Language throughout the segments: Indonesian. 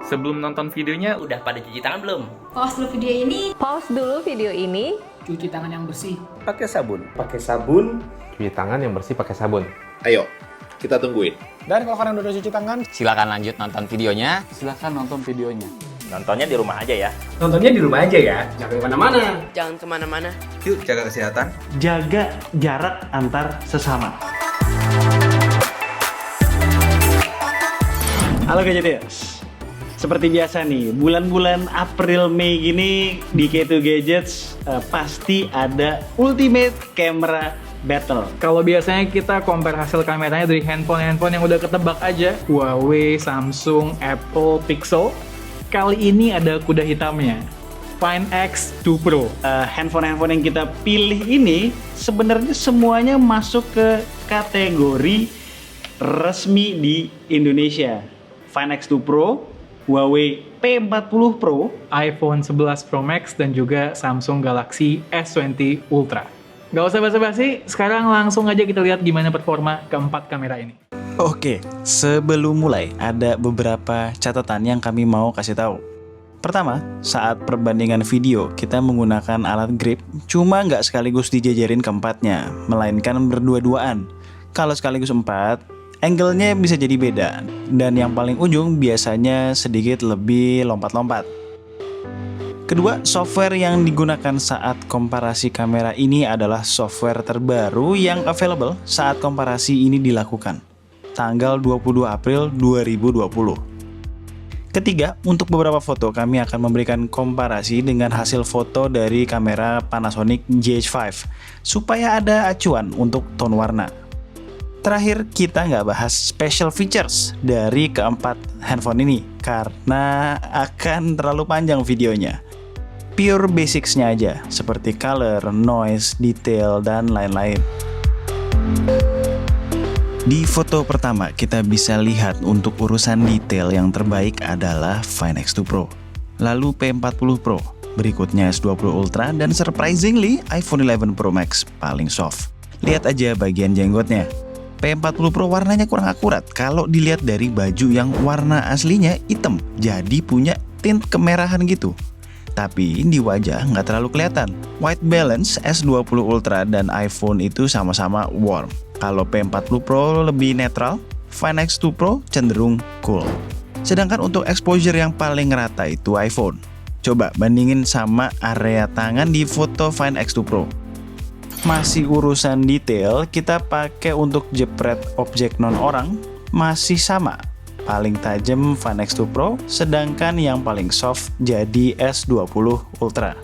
Sebelum nonton videonya, Udah pada cuci tangan belum? Pause dulu video ini. Cuci tangan yang bersih. Pakai sabun. Cuci tangan yang bersih pakai sabun. Ayo, kita tungguin. Dan kalau kalian udah cuci tangan, Silakan lanjut nonton videonya. Silahkan nonton videonya. Nontonnya di rumah aja ya. Nontonnya di rumah aja ya. jangan kemana-mana. Jangan kemana-mana. Yuk, jaga kesehatan. Jaga jarak antar sesama. Halo Gadgeters, seperti biasa nih, bulan-bulan April Mei gini di K2 Gadgets pasti ada Ultimate Camera Battle. kalau biasanya kita compare hasil kameranya dari handphone yang udah ketebak aja, Huawei, Samsung, Apple, Pixel, kali ini ada kuda hitamnya, Find X2 Pro. Handphone-handphone yang kita pilih ini sebenarnya semuanya masuk ke kategori resmi di Indonesia. Find X2 Pro, Huawei P40 Pro, iPhone 11 Pro Max, dan juga Samsung Galaxy S20 Ultra. Gak usah basa-basi, sekarang langsung aja kita lihat gimana performa keempat kamera ini. Oke, sebelum mulai ada beberapa catatan yang kami mau kasih tahu. Pertama, saat perbandingan video kita menggunakan alat grip, cuma nggak sekaligus dijajarin keempatnya, melainkan berdua-duaan. Kalau sekaligus empat, angle-nya bisa jadi beda, dan yang paling ujung biasanya sedikit lebih lompat-lompat. Kedua, software yang digunakan saat komparasi kamera ini adalah software terbaru yang available saat komparasi ini dilakukan, tanggal 22 April 2020. Ketiga, untuk beberapa foto kami akan memberikan komparasi dengan hasil foto dari kamera Panasonic GH5, supaya ada acuan untuk tone warna. Terakhir, kita nggak bahas special features dari keempat handphone ini karena akan terlalu panjang videonya. Pure basics-nya aja, seperti color, noise, detail, dan lain-lain. Di foto pertama, kita bisa lihat untuk urusan detail yang terbaik adalah Find X2 Pro, lalu P40 Pro, berikutnya S20 Ultra, dan surprisingly iPhone 11 Pro Max paling soft. Lihat aja bagian jenggotnya. P40 Pro warnanya kurang akurat kalau dilihat dari baju yang warna aslinya hitam, jadi punya tint kemerahan gitu. Tapi di wajah nggak terlalu kelihatan. White balance S20 Ultra dan iPhone itu sama-sama warm. Kalau P40 Pro lebih netral, Find X2 Pro cenderung cool. Sedangkan untuk exposure yang paling rata itu iPhone. Coba bandingin sama area tangan di foto Find X2 Pro. Masih urusan detail, kita pakai untuk jepret objek non orang masih sama. Paling tajam Find X2 Pro, sedangkan yang paling soft jadi S20 Ultra.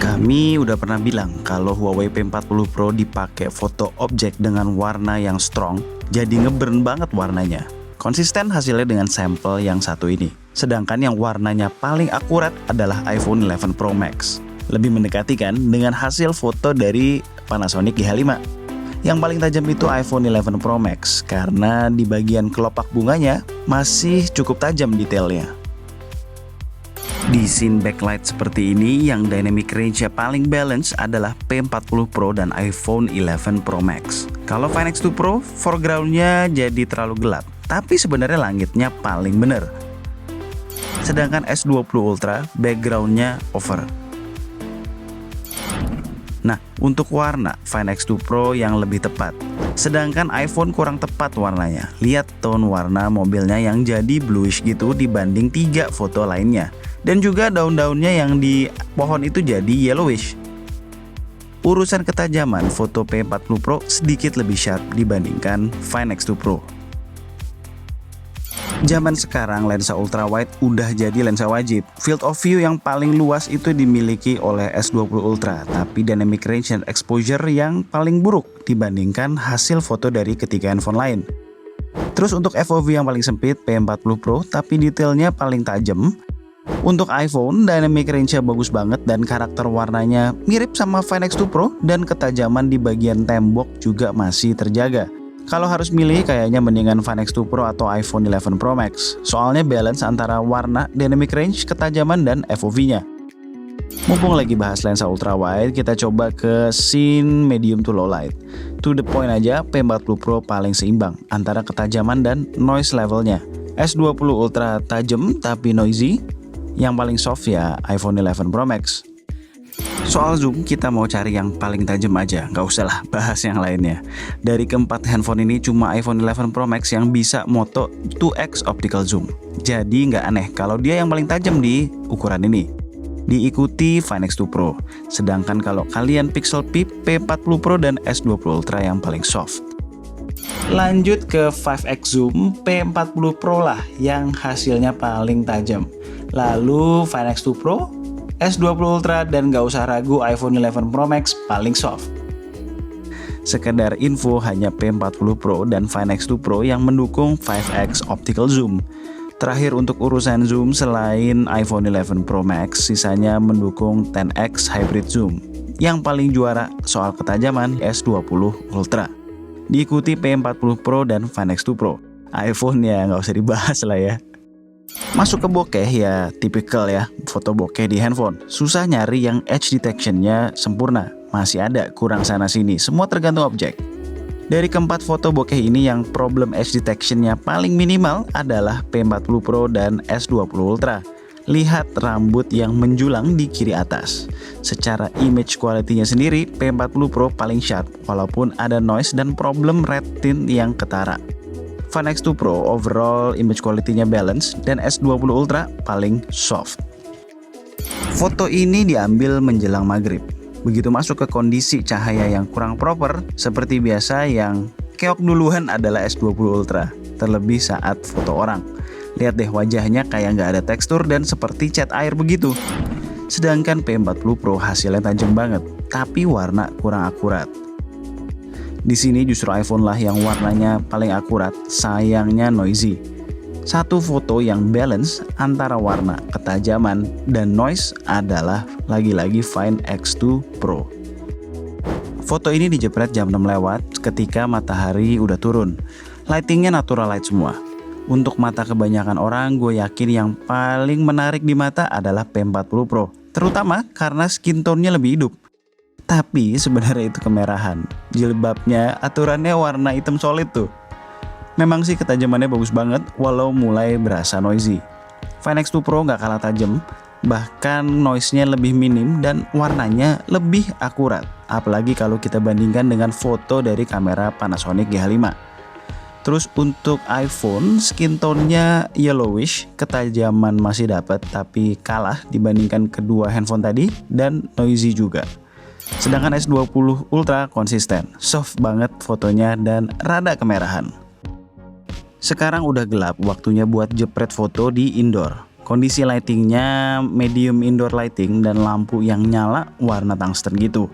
Kami udah pernah bilang kalau Huawei P40 Pro dipakai foto objek dengan warna yang strong, jadi ngeburn banget warnanya. Konsisten hasilnya dengan sampel yang satu ini. Sedangkan yang warnanya paling akurat adalah iPhone 11 Pro Max. Lebih mendekati kan dengan hasil foto dari Panasonic GH5. Yang paling tajam itu iPhone 11 Pro Max karena di bagian kelopak bunganya masih cukup tajam detailnya. Di scene backlight seperti ini, yang dynamic range-nya paling balance adalah P40 Pro dan iPhone 11 Pro Max. Kalau Find X2 Pro, foreground-nya jadi terlalu gelap, tapi sebenarnya langitnya paling bener. Sedangkan S20 Ultra, background-nya over. Nah, untuk warna, Find X2 Pro yang lebih tepat. Sedangkan iPhone kurang tepat warnanya. Lihat tone warna mobilnya yang jadi bluish gitu dibanding 3 foto lainnya. Dan juga daun-daunnya yang di pohon itu jadi yellowish. Urusan ketajaman, foto P40 Pro sedikit lebih sharp dibandingkan Find X2 Pro. Zaman sekarang lensa ultrawide udah jadi lensa wajib. Field of view yang paling luas itu dimiliki oleh S20 Ultra, tapi dynamic range and exposure yang paling buruk dibandingkan hasil foto dari ketiga handphone lain. Terus untuk FOV yang paling sempit P40 Pro, tapi detailnya paling tajam. Untuk iPhone, dynamic range-nya bagus banget dan karakter warnanya mirip sama Find X2 Pro dan ketajaman di bagian tembok juga masih terjaga. Kalau harus milih, kayaknya mendingan Find X2 Pro atau iPhone 11 Pro Max. Soalnya balance antara warna, dynamic range, ketajaman, dan FOV-nya. Mumpung lagi bahas lensa ultrawide, kita coba ke scene medium to low light. To the point aja, P40 Pro paling seimbang antara ketajaman dan noise levelnya. S20 Ultra tajam tapi noisy. Yang paling soft ya iPhone 11 Pro Max. Soal zoom, kita mau cari yang paling tajam aja, nggak usah lah bahas yang lainnya. Dari keempat handphone ini cuma iPhone 11 Pro Max yang bisa moto 2x optical zoom. Jadi nggak aneh kalau dia yang paling tajam di ukuran ini. Diikuti Find X2 Pro. Sedangkan kalau kalian Pixel Peep, P40 Pro dan S20 Ultra yang paling soft. Lanjut ke 5x zoom, P40 Pro lah yang hasilnya paling tajam. Lalu Find X2 Pro, S20 Ultra, dan gak usah ragu iPhone 11 Pro Max paling soft. Sekedar info, hanya P40 Pro dan Find X2 Pro yang mendukung 5x optical zoom. Terakhir untuk urusan zoom, selain iPhone 11 Pro Max, sisanya mendukung 10x hybrid zoom. Yang paling juara soal ketajaman S20 Ultra. Diikuti P40 Pro dan Find X2 Pro. iPhone ya nggak usah dibahas lah ya. Masuk ke bokeh ya tipikal ya, foto bokeh di handphone. Susah nyari yang edge detection-nya sempurna. Masih ada kurang sana sini, semua tergantung objek. Dari keempat foto bokeh ini yang problem edge detection-nya paling minimal adalah P40 Pro dan S20 Ultra. Lihat rambut yang menjulang di kiri atas. Secara image quality-nya sendiri, P40 Pro paling sharp walaupun ada noise dan problem red tint yang ketara. Find X2 Pro overall image quality-nya balance dan S20 Ultra paling soft. Foto ini diambil menjelang maghrib. Begitu masuk ke kondisi cahaya yang kurang proper, seperti biasa yang keok duluan adalah S20 Ultra. Terlebih saat foto orang. Lihat deh wajahnya kayak nggak ada tekstur dan seperti cat air begitu. Sedangkan P40 Pro hasilnya tajam banget, tapi warna kurang akurat. Di sini justru iPhone lah yang warnanya paling akurat, sayangnya noisy. Satu foto yang balance antara warna, ketajaman, dan noise adalah lagi-lagi Find X2 Pro. Foto ini dijepret jam 6 lewat ketika matahari udah turun. Lightingnya natural light semua. Untuk mata kebanyakan orang, gue yakin yang paling menarik di mata adalah P40 Pro. Terutama karena skin tone-nya lebih hidup. Tapi sebenarnya itu kemerahan. Jilbabnya aturannya warna hitam solid tuh. Memang sih ketajamannya bagus banget walau mulai berasa noisy. Find X2 Pro nggak kalah tajam, bahkan noise-nya lebih minim dan warnanya lebih akurat. Apalagi kalau kita bandingkan dengan foto dari kamera Panasonic GH5. Terus untuk iPhone, skin tone-nya yellowish, ketajaman masih dapat tapi kalah dibandingkan kedua handphone tadi dan noisy juga. Sedangkan S20 Ultra konsisten, soft banget fotonya dan rada kemerahan. Sekarang udah gelap, waktunya buat jepret foto di indoor. Kondisi lightingnya medium indoor lighting dan lampu yang nyala warna tungsten gitu.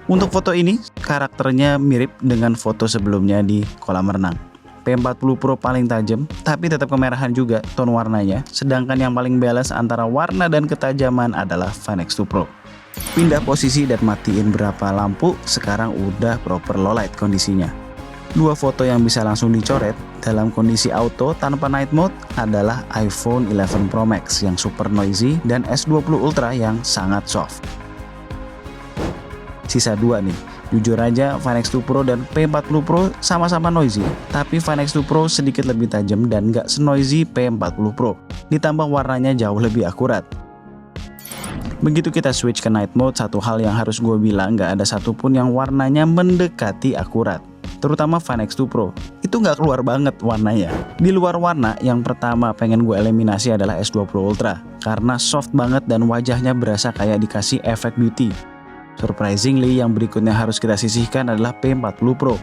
Untuk foto ini, karakternya mirip dengan foto sebelumnya di kolam renang. P40 Pro paling tajam, tapi tetap kemerahan juga tone warnanya. Sedangkan yang paling balance antara warna dan ketajaman adalah Find X2 Pro. Pindah posisi dan matiin berapa lampu, sekarang udah proper low light kondisinya. Dua foto yang bisa langsung dicoret dalam kondisi auto tanpa night mode adalah iPhone 11 Pro Max yang super noisy dan S20 Ultra yang sangat soft. Sisa dua nih, jujur aja Find X2 Pro dan P40 Pro sama-sama noisy, tapi Find X2 Pro sedikit lebih tajam dan gak senoisy P40 Pro, ditambah warnanya jauh lebih akurat. Begitu kita switch ke night mode, satu hal yang harus gue bilang, gak ada satupun yang warnanya mendekati akurat. Terutama Find X2 Pro, itu gak keluar banget warnanya. Di luar warna, yang pertama pengen gue eliminasi adalah S20 Ultra, karena soft banget dan wajahnya berasa kayak dikasih efek beauty. Surprisingly, yang berikutnya harus kita sisihkan adalah P40 Pro.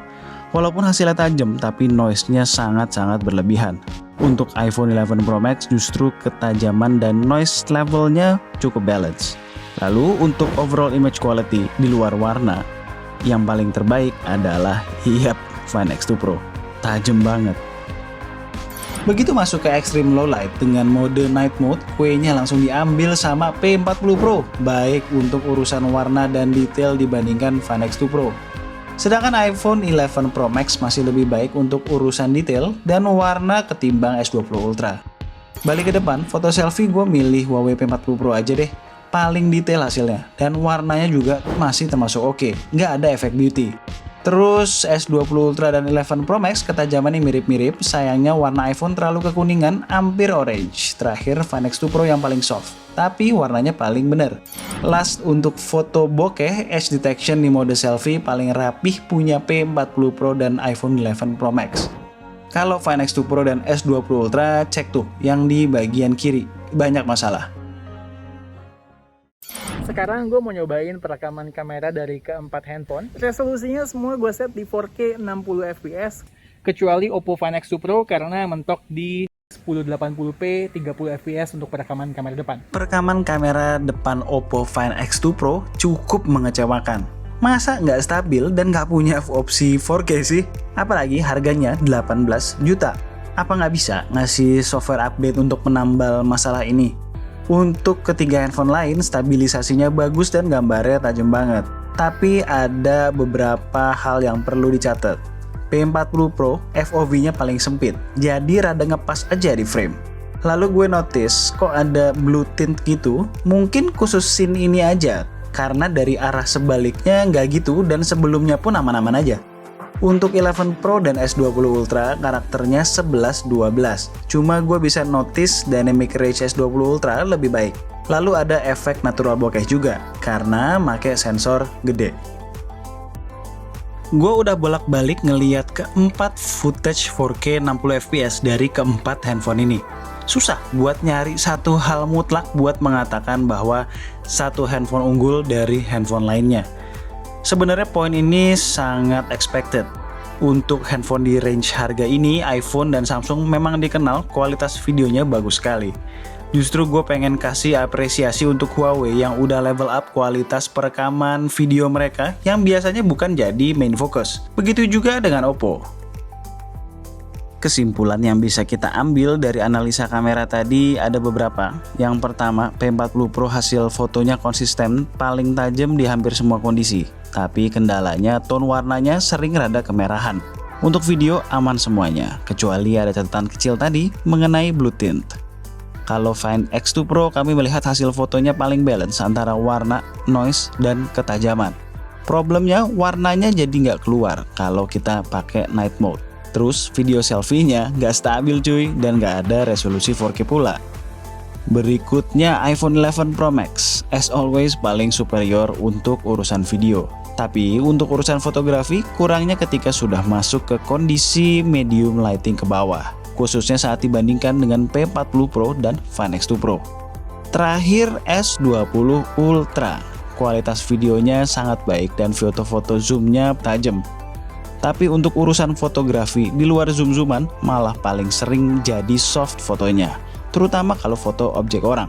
Walaupun hasilnya tajam, tapi noise-nya sangat-sangat berlebihan. Untuk iPhone 11 Pro Max justru ketajaman dan noise levelnya cukup balance. Lalu untuk overall image quality di luar warna, yang paling terbaik adalah Find X2 Pro. Tajam banget. Begitu masuk ke extreme low light dengan mode night mode, kuenya langsung diambil sama P40 Pro, baik untuk urusan warna dan detail dibandingkan Find X2 Pro. Sedangkan iPhone 11 Pro Max masih lebih baik untuk urusan detail dan warna ketimbang S20 Ultra. Balik ke depan, foto selfie gue milih Huawei P40 Pro aja deh. Paling detail hasilnya, dan warnanya juga masih termasuk oke, nggak ada efek beauty. Terus S20 Ultra dan 11 Pro Max ketajamannya mirip-mirip, sayangnya warna iPhone terlalu kekuningan, hampir orange. Terakhir Find X2 Pro yang paling soft, tapi warnanya paling bener. Last untuk foto bokeh, edge detection di mode selfie paling rapih punya P40 Pro dan iPhone 11 Pro Max. Kalau Find X2 Pro dan S20 Ultra, cek tuh yang di bagian kiri, banyak masalah. Sekarang gue mau nyobain perekaman kamera dari keempat handphone. Resolusinya semua gue set di 4K 60 fps, kecuali Oppo Find X2 Pro karena mentok di 1080p 30 fps untuk perekaman kamera depan. Perekaman kamera depan Oppo Find X2 Pro cukup mengecewakan. Masa nggak stabil dan nggak punya opsi 4K sih? Apalagi harganya 18 juta. Apa nggak bisa ngasih software update untuk menambal masalah ini? Untuk ketiga handphone lain, stabilisasinya bagus dan gambarnya tajam banget. Tapi ada beberapa hal yang perlu dicatat. P40 Pro, FOV-nya paling sempit, jadi rada ngepas aja di frame. Lalu gue notice, kok ada blue tint gitu? Mungkin khusus scene ini aja, karena dari arah sebaliknya nggak gitu dan sebelumnya pun aman-aman aja. Untuk 11 Pro dan S20 Ultra karakternya 11-12. Cuma gue bisa notice dynamic range S20 Ultra lebih baik. Lalu ada efek natural bokeh juga karena make sensor gede. Gue udah bolak-balik ngeliat keempat footage 4K 60 fps dari keempat handphone ini. Susah buat nyari satu hal mutlak buat mengatakan bahwa satu handphone unggul dari handphone lainnya. Sebenarnya poin ini sangat expected. Untuk handphone di range harga ini, iPhone dan Samsung memang dikenal kualitas videonya bagus sekali. Justru gue pengen kasih apresiasi untuk Huawei yang udah level up kualitas perekaman video mereka yang biasanya bukan jadi main focus. Begitu juga dengan Oppo. Kesimpulan yang bisa kita ambil dari analisa kamera tadi ada beberapa. Yang pertama, P40 Pro hasil fotonya konsisten, paling tajam di hampir semua kondisi. Tapi kendalanya tone warnanya sering rada kemerahan. Untuk video aman semuanya, kecuali ada catatan kecil tadi mengenai blue tint. Kalau Find X2 Pro kami melihat hasil fotonya paling balance antara warna, noise, dan ketajaman. Problemnya warnanya jadi nggak keluar kalau kita pakai night mode. Terus video selfie-nya nggak stabil cuy dan nggak ada resolusi 4K pula. Berikutnya iPhone 11 Pro Max, as always paling superior untuk urusan video. Tapi untuk urusan fotografi kurangnya ketika sudah masuk ke kondisi medium lighting ke bawah, khususnya saat dibandingkan dengan P40 Pro dan Find X2 Pro. Terakhir S20 Ultra, kualitas videonya sangat baik dan foto-foto zoomnya tajam. Tapi untuk urusan fotografi di luar zoom-zooman malah paling sering jadi soft fotonya, terutama kalau foto objek orang.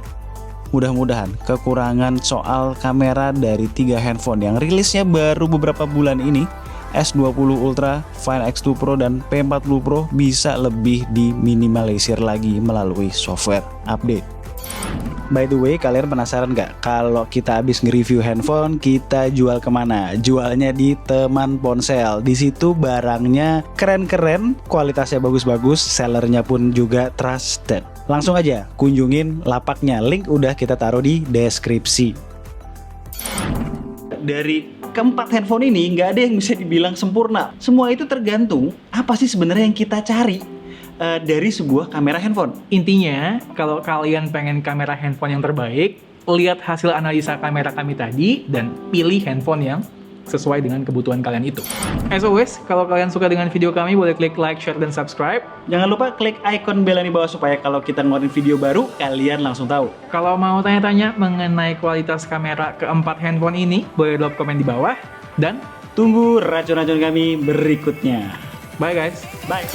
Mudah-mudahan kekurangan soal kamera dari 3 handphone yang rilisnya baru beberapa bulan ini, S20 Ultra, Find X2 Pro, dan P40 Pro bisa lebih diminimalisir lagi melalui software update. By the way, kalian penasaran nggak kalau kita habis nge-review handphone, kita jual kemana? Jualnya di Teman Ponsel. Di situ barangnya keren-keren, kualitasnya bagus-bagus, sellernya pun juga trusted. Langsung aja kunjungin lapaknya, link udah kita taruh di deskripsi. Dari keempat handphone ini nggak ada yang bisa dibilang sempurna. Semua itu tergantung apa sih sebenarnya yang kita cari dari sebuah kamera handphone. Intinya, kalau kalian pengen kamera handphone yang terbaik, lihat hasil analisa kamera kami tadi dan pilih handphone yang sesuai dengan kebutuhan kalian itu. As always, kalau kalian suka dengan video kami, boleh klik like, share, dan subscribe. Jangan lupa klik icon bell di bawah supaya kalau kita ngeluarin video baru, kalian langsung tahu. Kalau mau tanya-tanya mengenai kualitas kamera keempat handphone ini, boleh drop komen di bawah. Dan tunggu racun-racun kami berikutnya. Bye guys. Bye.